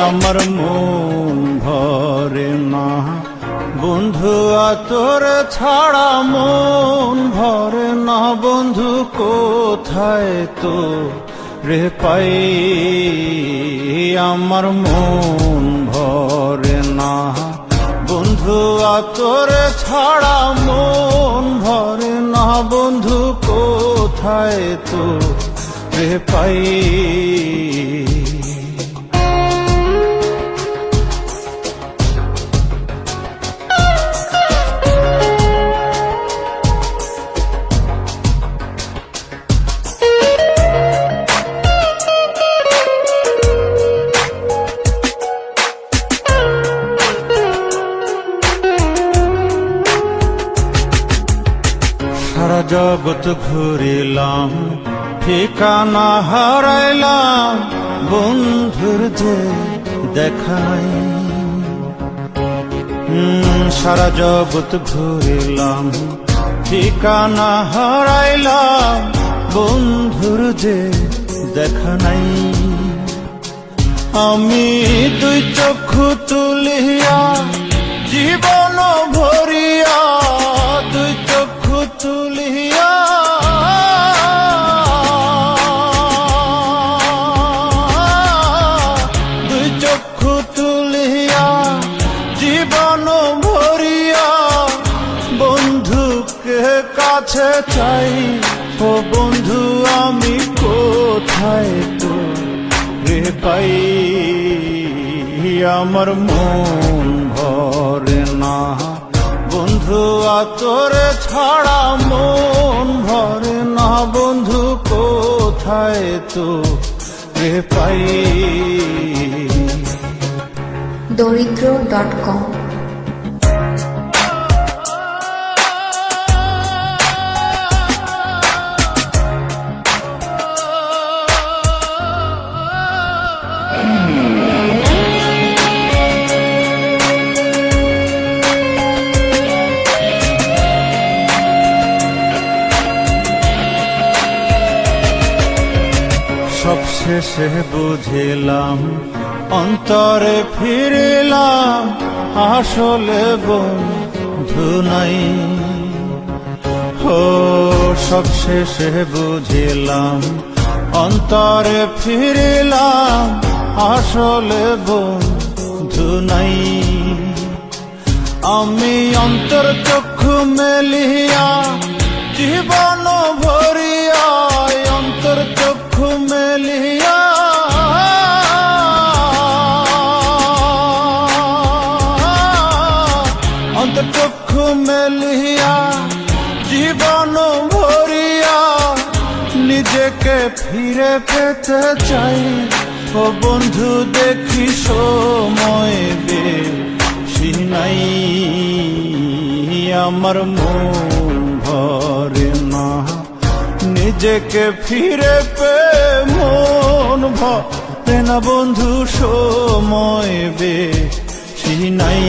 আমার মন ভরে না বন্ধু তোর ছাড়া মন ভরে না বন্ধু কোথায় তো রে পাই আমার মন ভরে না বন্ধু তোর ছাড়া মন ভরে না বন্ধু কোথায় তো রে পাই সারা জগৎ ঘুরিলাম ঠিকানা হারাইলাম বন্ধুর যে দেখা নাই সারা জগৎ ঘুরিলাম ঠিকানা হারাইলাম বন্ধুর যে দেখা নাই আমি দুই চক্ষু তুলিয়া জীবন ভরিয়া দুই চক্ষু তুলিয়া দুই চক্ষু তুলিয়া জীবন ভরিয়া বন্ধুকে কাছে চাই ও বন্ধু আমি কোথায় তো রে পাই আমার মন ভরে না বন্ধু তোর ছাড়া মন ভরে না বন্ধু কোথায় তো রে পাই daritro.com সবশেষে বুঝিলাম অন্তরে ফিরিলাম আসলে বন্ধু নাই ও সবশেষে বুঝিলাম অন্তরে ফিরিলাম আসলে বন্ধু নাই আমি অন্তর চক্ষু মেলিয়া জীবন ভরিয়া অন্তর চক্ষু মেলিয়া অন্তর চক্ষু মেলিয়া জীবন ভরিয়া নিজেকে ফিরে পেতে চাই ও বন্ধু দেখি সময় বেশি নাই আমার মন ভরে না নিজেকে ফিরে পে মন ভরে না বন্ধু সময় বেশি নাই